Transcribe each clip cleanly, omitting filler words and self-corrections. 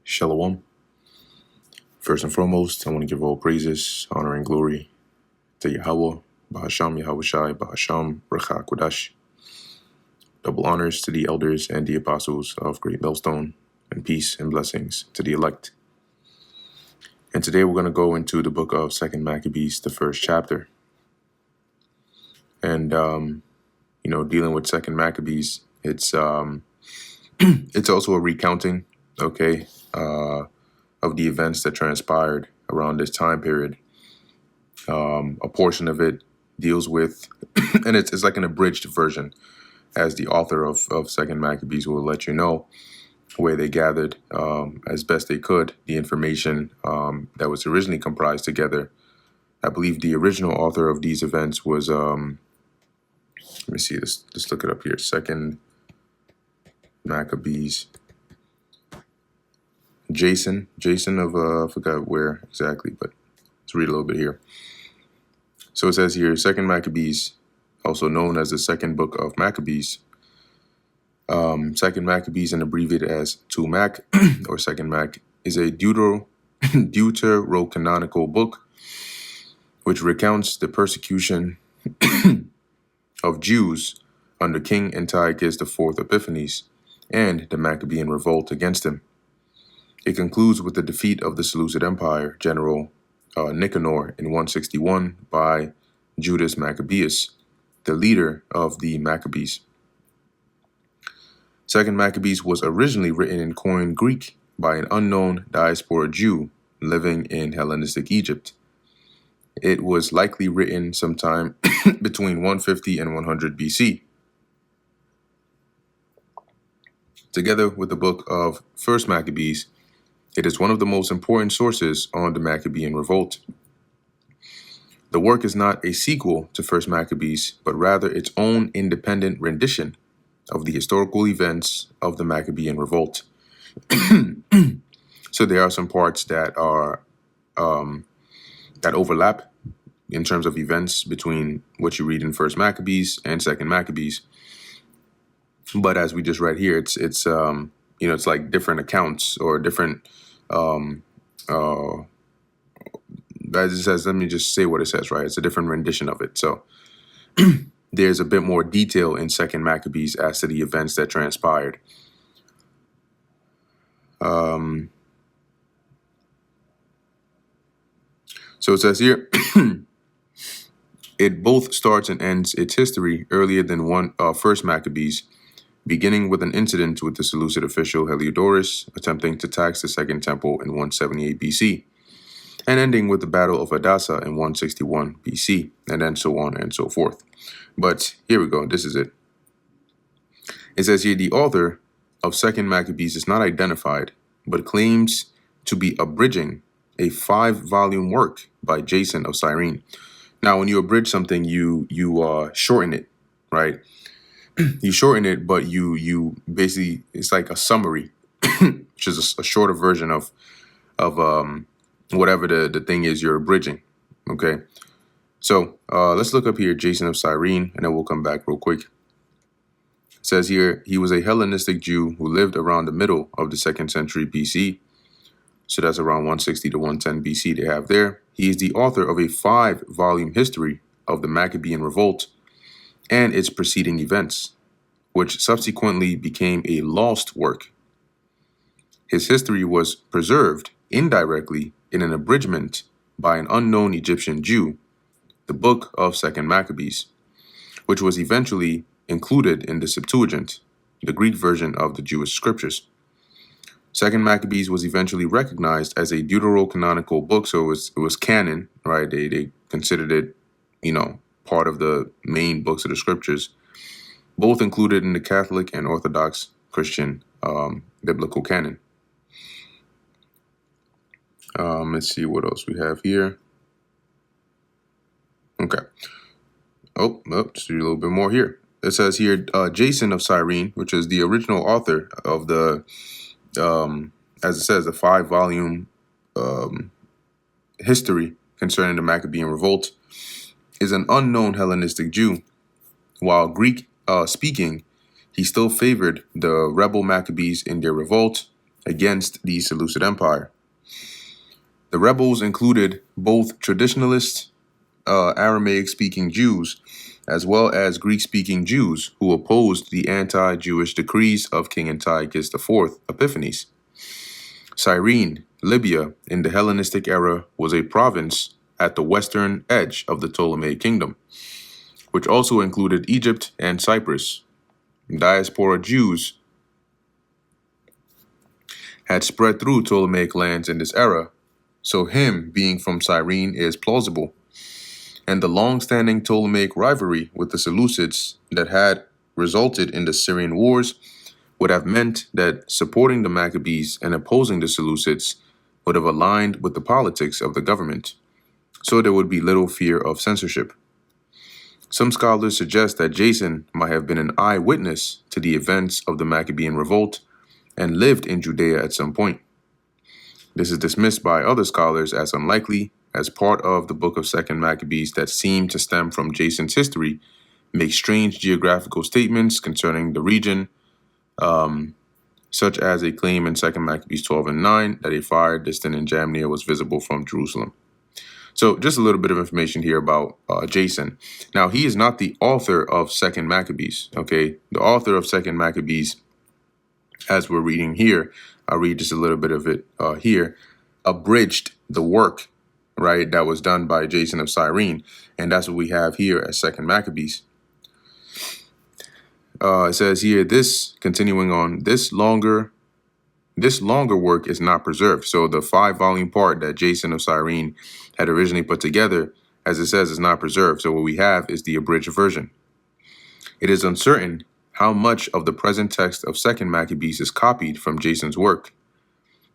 Shalom. First and foremost, I want to give all praises, honor, and glory to Yahweh, Bahasham Yahushai, Bahasham Racha Kodash. Double honors to the elders and the apostles of Great Millstone, and peace and blessings to the elect. And today we're going to go into the book of 2nd Maccabees, the first chapter. And, dealing with 2nd Maccabees, it's also a recounting, of the events that transpired around this time period. A portion of it deals with, and it's like an abridged version, as the author of 2nd Maccabees will let you know, where they gathered as best they could the information that was originally comprised together. I believe the original author of these events was, let me see this, let's look it up here, 2nd Maccabees. Jason of, I forgot where exactly, but let's read a little bit here. So it says here, 2nd Maccabees, also known as the second book of Maccabees. 2nd Maccabees, and abbreviated as 2 Mac or 2nd Mac, is a deuterocanonical book which recounts the persecution of Jews under King Antiochus IV Epiphanes and the Maccabean revolt against him. It concludes with the defeat of the Seleucid Empire general Nicanor in 161 by Judas Maccabeus, the leader of the Maccabees. 2nd Maccabees was originally written in Koine Greek by an unknown diaspora Jew living in Hellenistic Egypt. It was likely written sometime between 150 and 100 BC. Together with the book of 1st Maccabees, it is one of the most important sources on the Maccabean revolt. The work is not a sequel to 1st Maccabees, but rather its own independent rendition of the historical events of the Maccabean revolt. So there are some parts that are that overlap in terms of events between what you read in 1st Maccabees and 2nd Maccabees. But as we just read here, it's like different accounts or different. As it says, let me just say what it says, right? It's a different rendition of it. So there's a bit more detail in 2nd Maccabees as to the events that transpired. So it says here, it both starts and ends its history earlier than 1st Maccabees, beginning with an incident with the Seleucid official Heliodorus attempting to tax the Second Temple in 178 BC, and ending with the Battle of Edessa in 161 BC, and then so on and so forth. But here we go, this is it. It says here, the author of 2nd Maccabees is not identified, but claims to be abridging a 5-volume work by Jason of Cyrene. Now, when you abridge something, you shorten it, right? You shorten it, but you basically, it's like a summary, which is a shorter version of whatever the thing is you're abridging. Okay, so let's look up here Jason of Cyrene, and then we'll come back real quick. It says here, he was a Hellenistic Jew who lived around the middle of the 2nd century BC. So that's around 160 to 110 BC they have there. He is the author of a 5-volume history of the Maccabean revolt and its preceding events, which subsequently became a lost work. His history was preserved indirectly in an abridgment by an unknown Egyptian Jew, the book of 2nd Maccabees, which was eventually included in the Septuagint, the Greek version of the Jewish scriptures. 2nd Maccabees was eventually recognized as a deuterocanonical book, so it was canon, right? They considered it, part of the main books of the scriptures, both included in the Catholic and Orthodox Christian biblical canon. Let's see what else we have here. Okay. Let's do a little bit more here. It says here, Jason of Cyrene, which is the original author of the, as it says, the 5-volume history concerning the Maccabean revolt, is an unknown Hellenistic Jew. While Greek speaking, he still favored the rebel Maccabees in their revolt against the Seleucid Empire. The rebels included both traditionalist Aramaic-speaking Jews as well as Greek-speaking Jews who opposed the anti-Jewish decrees of King Antiochus IV Epiphanes. Cyrene, Libya, in the Hellenistic era, was a province at the western edge of the Ptolemaic kingdom, which also included Egypt and Cyprus. Diaspora Jews had spread through Ptolemaic lands in this era, so him being from Cyrene is plausible. And the long-standing Ptolemaic rivalry with the Seleucids that had resulted in the Syrian wars would have meant that supporting the Maccabees and opposing the Seleucids would have aligned with the politics of the government, so there would be little fear of censorship. Some scholars suggest that Jason might have been an eyewitness to the events of the Maccabean revolt and lived in Judea at some point. This is dismissed by other scholars as unlikely, as part of the book of 2nd Maccabees that seem to stem from Jason's history make strange geographical statements concerning the region, such as a claim in 2nd Maccabees 12 and 9 that a fire distant in Jamnia was visible from Jerusalem. So just a little bit of information here about Jason. Now, he is not the author of 2nd Maccabees, okay? The author of 2nd Maccabees, as we're reading here, I'll read just a little bit of it here, abridged the work, right, that was done by Jason of Cyrene. And that's what we have here as 2nd Maccabees. It says here, continuing on, this longer work is not preserved. So the 5-volume part that Jason of Cyrene had originally put together, as it says, is not preserved. So what we have is the abridged version. It is uncertain how much of the present text of 2nd Maccabees is copied from Jason's work.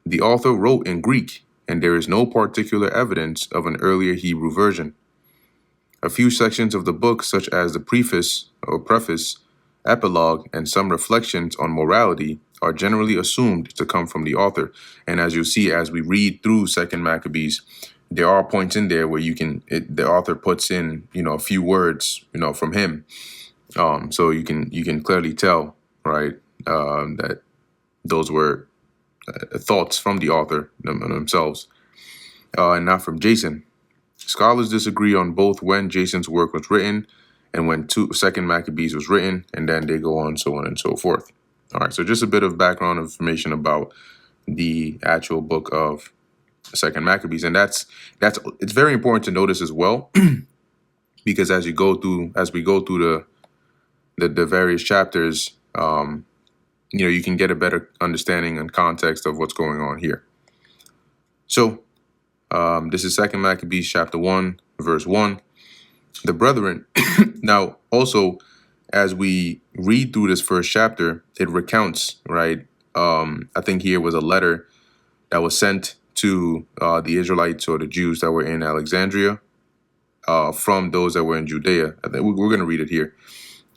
The author wrote in Greek, and there is no particular evidence of an earlier Hebrew version. A few sections of the book, such as the preface, epilogue, and some reflections on morality, are generally assumed to come from the author. And as you'll see, as we read through 2nd Maccabees, there are points in there where the author puts in, a few words, from him. So you can clearly tell, right, that those were thoughts from the author themselves, and not from Jason. Scholars disagree on both when Jason's work was written and when 2nd Maccabees was written, and then they go on, so on and so forth. All right, so just a bit of background information about the actual book of 2nd Maccabees, and it's very important to notice as well, because as we go through the various chapters, you can get a better understanding and context of what's going on here. So this is 2nd Maccabees chapter 1, verse 1. The brethren, now also, as we read through this first chapter, it recounts, right? I think here was a letter that was sent to the Israelites or the Jews that were in Alexandria from those that were in Judea. I think we're going to read it here.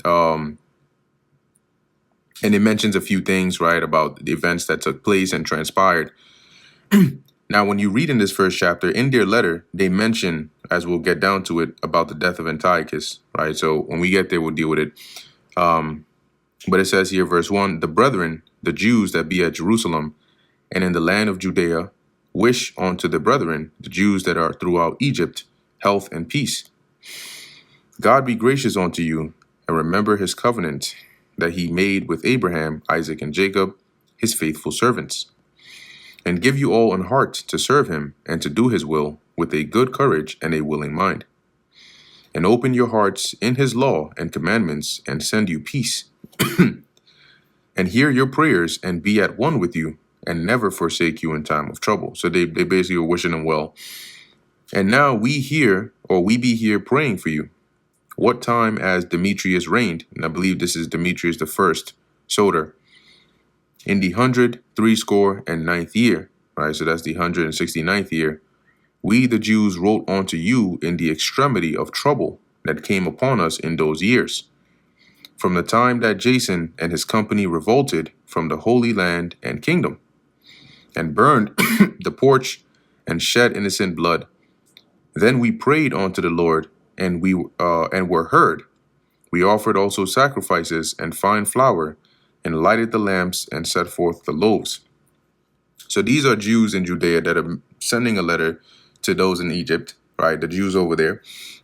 And it mentions a few things, right, about the events that took place and transpired. Now, when you read in this first chapter, in their letter, they mention, as we'll get down to it, about the death of Antiochus, right? So when we get there, we'll deal with it. But it says here, verse 1, the brethren, the Jews that be at Jerusalem and in the land of Judea, wish unto the brethren, the Jews that are throughout Egypt, health and peace. God be gracious unto you, and remember his covenant that he made with Abraham, Isaac, and Jacob, his faithful servants, and give you all an heart to serve him and to do his will with a good courage and a willing mind, and open your hearts in his law and commandments, and send you peace, and hear your prayers and be at one with you, and never forsake you in time of trouble. So they basically were wishing him well. And now we be here praying for you. What time as Demetrius reigned, and I believe this is Demetrius the first, Soter, in the 169th year, right? So that's the 169th year. We, the Jews, wrote unto you in the extremity of trouble that came upon us in those years, from the time that Jason and his company revolted from the Holy Land and kingdom, and burned the porch and shed innocent blood. Then we prayed unto the Lord, and were heard. We offered also sacrifices and fine flour, and lighted the lamps, and set forth the loaves. So these are Jews in Judea that are sending a letter to those in Egypt, right? The Jews over there,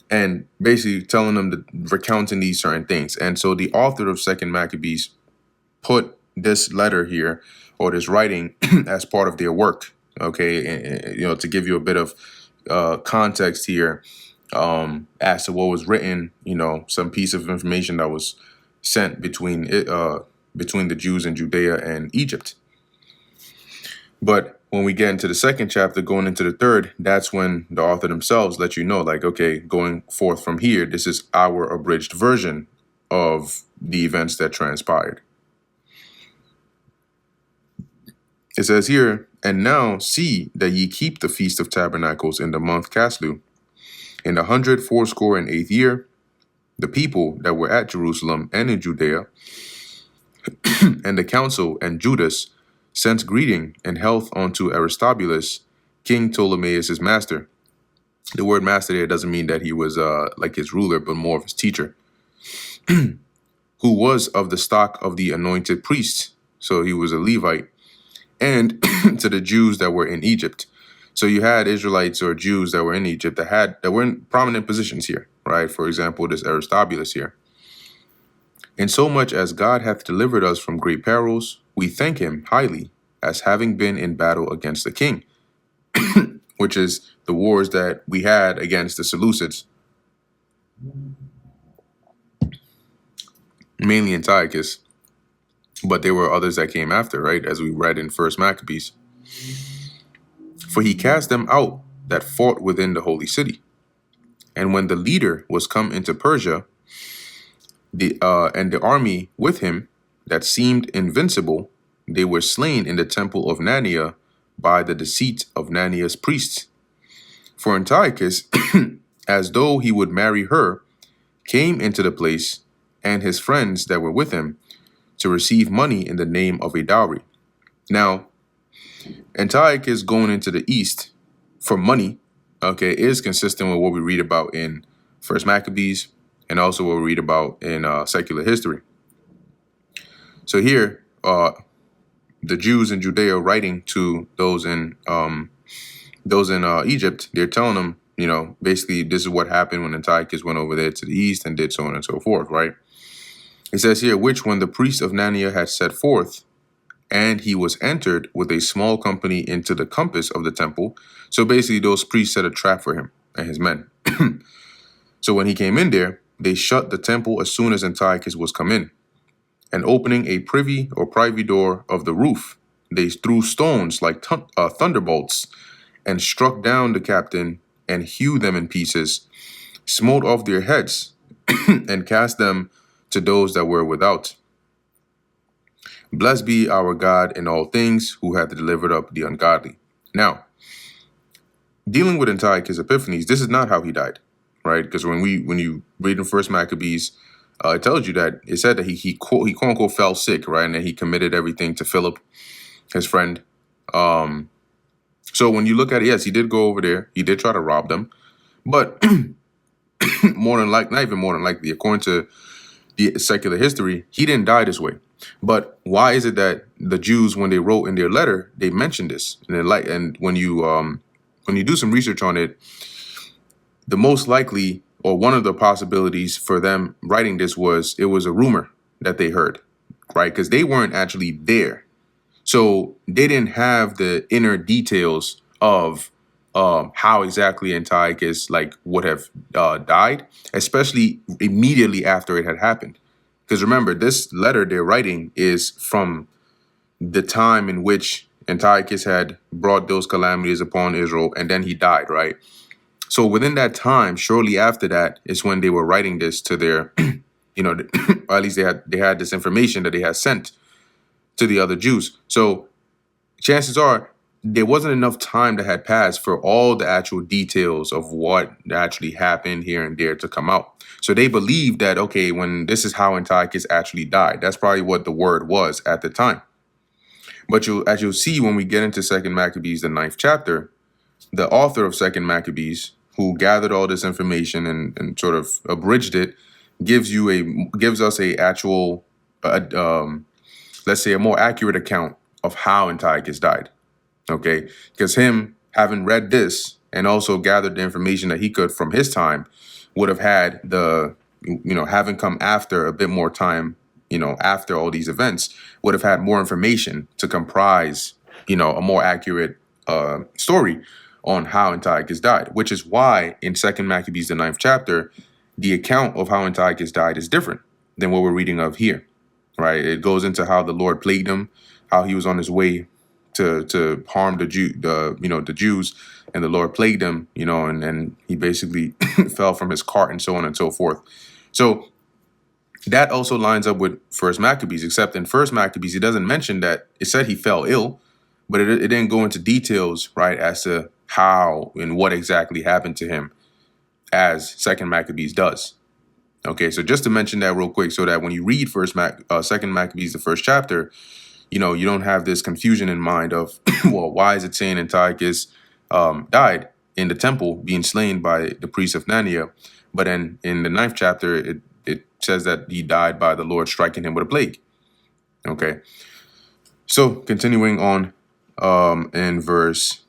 and basically telling them to recounting these certain things. And so the author of Second Maccabees put this letter here, or this writing, as part of their work. Okay, to give you a bit of context here, as to what was written, some piece of information that was sent between the Jews in Judea and Egypt. But when we get into the second chapter, going into the third, that's when the author themselves let you know, like, okay, going forth from here, this is our abridged version of the events that transpired. It says here, and now see that ye keep the Feast of Tabernacles in the month Caslu, in the 168th year, the people that were at Jerusalem and in Judea, and the council and Judas, sent greeting and health unto Aristobulus, King Ptolemaeus' master. The word master there doesn't mean that he was like his ruler, but more of his teacher, who was of the stock of the anointed priests. So he was a Levite. And to the Jews that were in Egypt. So you had Israelites or Jews that were in Egypt that were in prominent positions here, right? For example, this Aristobulus here. And so much as God hath delivered us from great perils, we thank him highly, as having been in battle against the king, which is the wars that we had against the Seleucids, mainly Antiochus. But there were others that came after, right? As we read in First Maccabees. For he cast them out that fought within the holy city. And when the leader was come into Persia, and the army with him that seemed invincible, they were slain in the temple of Nania by the deceit of Nania's priests. For Antiochus, as though he would marry her, came into the place, and his friends that were with him, to receive money in the name of a dowry. Now, Antiochus going into the east for money, okay, is consistent with what we read about in First Maccabees and also what we read about in secular history. So here, the Jews in Judea writing to those in Egypt, they're telling them, basically this is what happened when Antiochus went over there to the east and did so on and so forth, right? It says here, which when the priest of Nania had set forth, and he was entered with a small company into the compass of the temple. So basically those priests set a trap for him and his men. So when he came in there, they shut the temple as soon as Antiochus was come in. And opening a privy or privy door of the roof, they threw stones like thunderbolts and struck down the captain and hewed them in pieces, smote off their heads and cast them to those that were without. Blessed be our God in all things, who hath delivered up the ungodly. Now, dealing with Antiochus Epiphanes, this is not how he died, right? Because when you read in First Maccabees, it tells you that it said that he quote unquote fell sick, right, and that he committed everything to Philip, his friend. So when you look at it, yes, he did go over there. He did try to rob them, but not even more than likely, according to the secular history, he didn't die this way. But why is it that the Jews, when they wrote in their letter, they mentioned this? And when you do some research on it, the most likely, or one of the possibilities for them writing this was it was a rumor that they heard, right? Because they weren't actually there. So they didn't have the inner details of how exactly Antiochus would have died, especially immediately after it had happened. Because remember, this letter they're writing is from the time in which Antiochus had brought those calamities upon Israel, and then he died, right? So within that time, shortly after that, is when they were writing this to their, or at least they had this information that they had sent to the other Jews. So chances are there wasn't enough time that had passed for all the actual details of what actually happened here and there to come out. So they believed that, okay, when this is how Antiochus actually died, that's probably what the word was at the time. But as you'll see when we get into Second Maccabees, the 9th chapter, the author of Second Maccabees, who gathered all this information and sort of abridged it, gives us a actual, let's say, a more accurate account of how Antiochus died. Okay, because him having read this and also gathered the information that he could from his time would have had having come after a bit more time, after all these events, would have had more information to comprise, a more accurate story on how Antiochus died, which is why in Second Maccabees, the 9th chapter, the account of how Antiochus died is different than what we're reading of here, right? It goes into how the Lord plagued him, how he was on his way to harm the Jews, and the Lord plagued him, and he basically fell from his cart and so on and so forth. So that also lines up with First Maccabees, except in First Maccabees, it doesn't mention that. It said he fell ill, but it didn't go into details, right, as to how and what exactly happened to him, as Second Maccabees does. Okay, so just to mention that real quick, so that when you read Second Maccabees, the 1st chapter, you don't have this confusion in mind of, well, why is it saying Antiochus died in the temple, being slain by the priest of Nania, but then in the 9th chapter, it says that he died by the Lord striking him with a plague. Okay, so continuing on in verse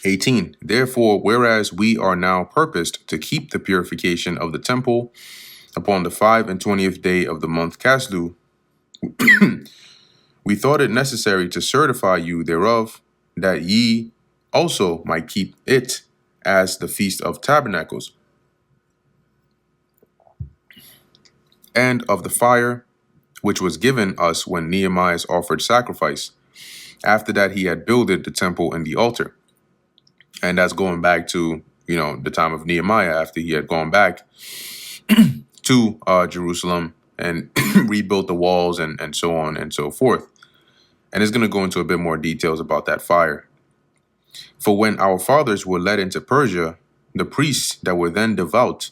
18, therefore, whereas we are now purposed to keep the purification of the temple upon the 25th day of the month Caslu, we thought it necessary to certify you thereof, that ye also might keep it as the Feast of Tabernacles, and of the fire which was given us when Nehemiah offered sacrifice, after that he had builded the temple and the altar. And that's going back to, the time of Nehemiah, after he had gone back to Jerusalem and rebuilt the walls and so on and so forth. And it's going to go into a bit more details about that fire. For when our fathers were led into Persia, the priests that were then devout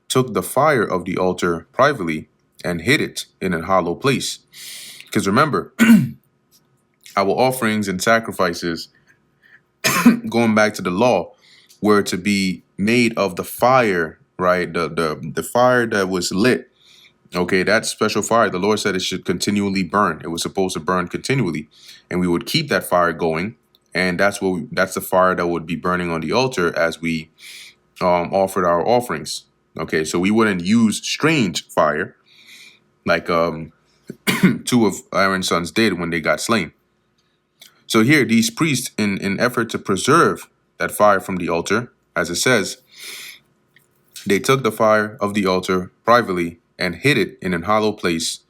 took the fire of the altar privately and hid it in a hollow place. Because remember, our offerings and sacrifices, going back to the law, were to be made of the fire, right? The fire that was lit. Okay, that special fire, the Lord said it should continually burn. It was supposed to burn continually, and we would keep that fire going. And that's the fire that would be burning on the altar as we offered our offerings. Okay, so we wouldn't use strange fire like two of Aaron's sons did when they got slain. So here, these priests, in effort to preserve that fire from the altar, as it says, they took the fire of the altar privately and hid it in a hollow place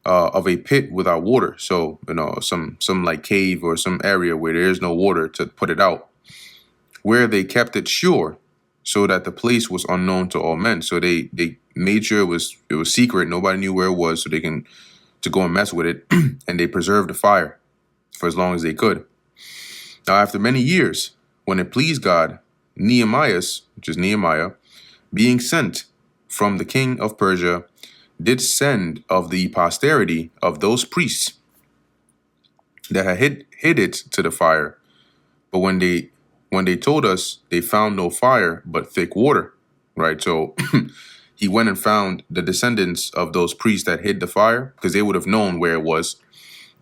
of a pit without water. So, some like cave or some area where there is no water to put it out, where they kept it sure, so that the place was unknown to all men. So they made sure it was secret. Nobody knew where it was, so they can to go and mess with it. And they preserved the fire for as long as they could. Now, after many years, when it pleased God, Nehemiah, being sent from the king of Persia, did send of the posterity of those priests that had hid it to the fire. But when they told us, they found no fire but thick water, right? So he went and found the descendants of those priests that hid the fire, because they would have known where it was.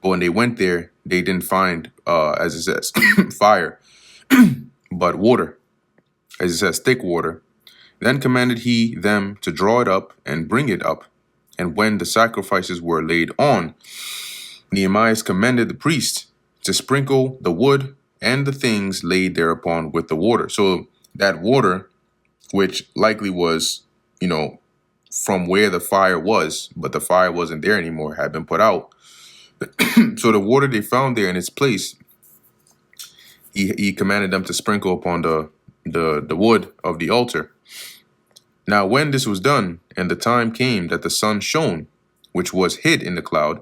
But when they went there, they didn't find, as it says, fire, but water, as it says, thick water. Then commanded he them to draw it up and bring it up. And when the sacrifices were laid on, Nehemiah commended the priests to sprinkle the wood and the things laid thereupon with the water. So that water, which likely was, from where the fire was, but the fire wasn't there anymore, had been put out. So the water they found there in its place, he commanded them to sprinkle upon the wood of the altar. Now, when this was done, and the time came that the sun shone, which was hid in the cloud,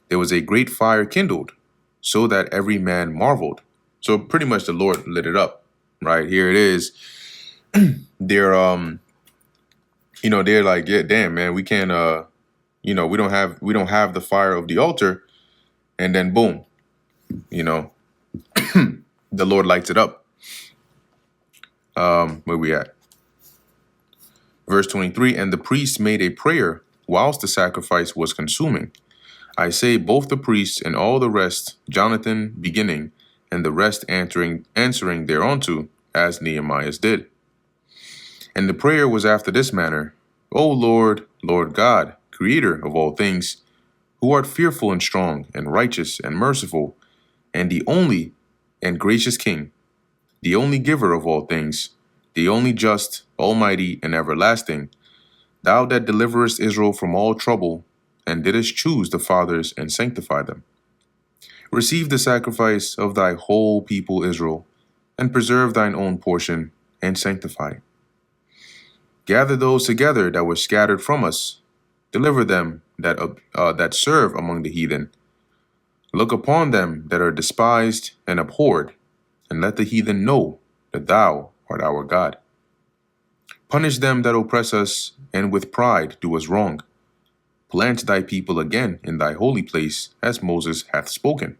there was a great fire kindled, so that every man marveled. So pretty much the Lord lit it up, right? Here it is. They're they're like, yeah, damn, man, we can't we don't have the fire of the altar, and then boom, the Lord lights it up. Where we at? Verse 23, and the priest made a prayer whilst the sacrifice was consuming. I say both the priests and all the rest, Jonathan beginning, and the rest answering thereunto, as Nehemiah did. And the prayer was after this manner: O Lord, Lord God, creator of all things, who art fearful and strong, and righteous and merciful, and the only and gracious King, the only giver of all things, the only just, almighty, and everlasting, thou that deliverest Israel from all trouble, and didst choose the fathers and sanctify them. Receive the sacrifice of thy whole people Israel, and preserve thine own portion, and sanctify it. Gather those together that were scattered from us. Deliver them that serve among the heathen. Look upon them that are despised and abhorred, and let the heathen know that thou art our God. Punish them that oppress us, and with pride do us wrong. Plant thy people again in thy holy place, as Moses hath spoken.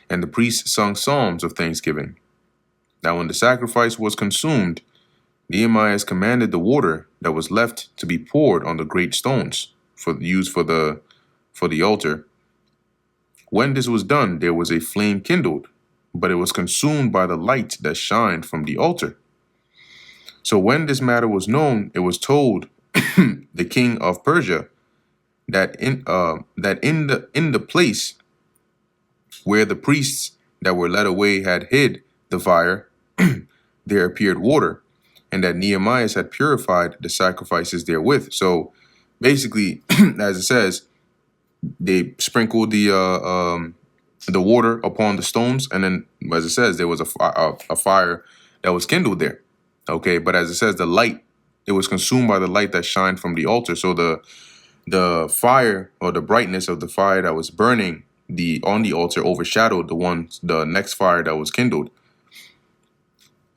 And the priests sung psalms of thanksgiving. Now when the sacrifice was consumed, Nehemiah commanded the water that was left to be poured on the great stones used for the altar. When this was done, there was a flame kindled, but it was consumed by the light that shined from the altar. So when this matter was known, it was told the king of Persia that in the place where the priests that were led away had hid the fire, there appeared water, and that Nehemiah had purified the sacrifices therewith. So basically, as it says, they sprinkled the water upon the stones, and then, as it says, there was a fire that was kindled there. Okay, but as it says, the light, it was consumed by the light that shined from the altar. So the fire, or the brightness of the fire that was burning on the altar, overshadowed the next fire that was kindled.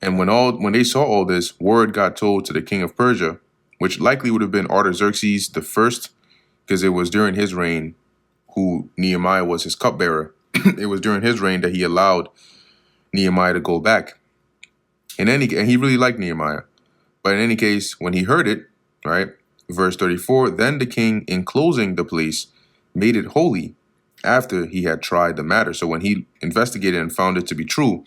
And when they saw all this, word got told to the king of Persia, which likely would have been Artaxerxes the first, because it was during his reign, who Nehemiah was his cupbearer. It was during his reign that he allowed Nehemiah to go back. And he really liked Nehemiah. But in any case, when he heard it, right, verse 34, then the king, enclosing the place, made it holy after he had tried the matter. So when he investigated and found it to be true,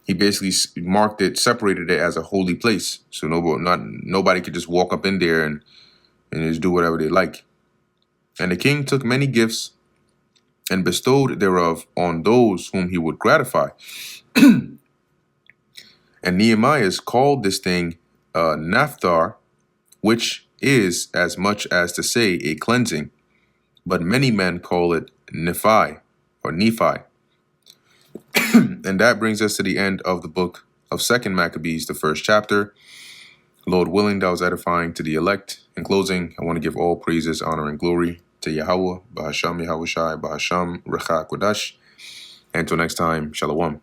he basically marked it, separated it as a holy place. So nobody could just walk up in there and just do whatever they like. And the king took many gifts and bestowed thereof on those whom he would gratify. And Nehemiah called this thing Naphthar, which is as much as to say a cleansing, but many men call it Nephi or Nephi. And that brings us to the end of the book of 2 Maccabees, the first chapter. Lord willing, that was edifying to the elect. In closing, I want to give all praises, honor, and glory to Yahweh, Bahasham Yahushai, Bahasham Recha Kodash. Until next time, Shalom.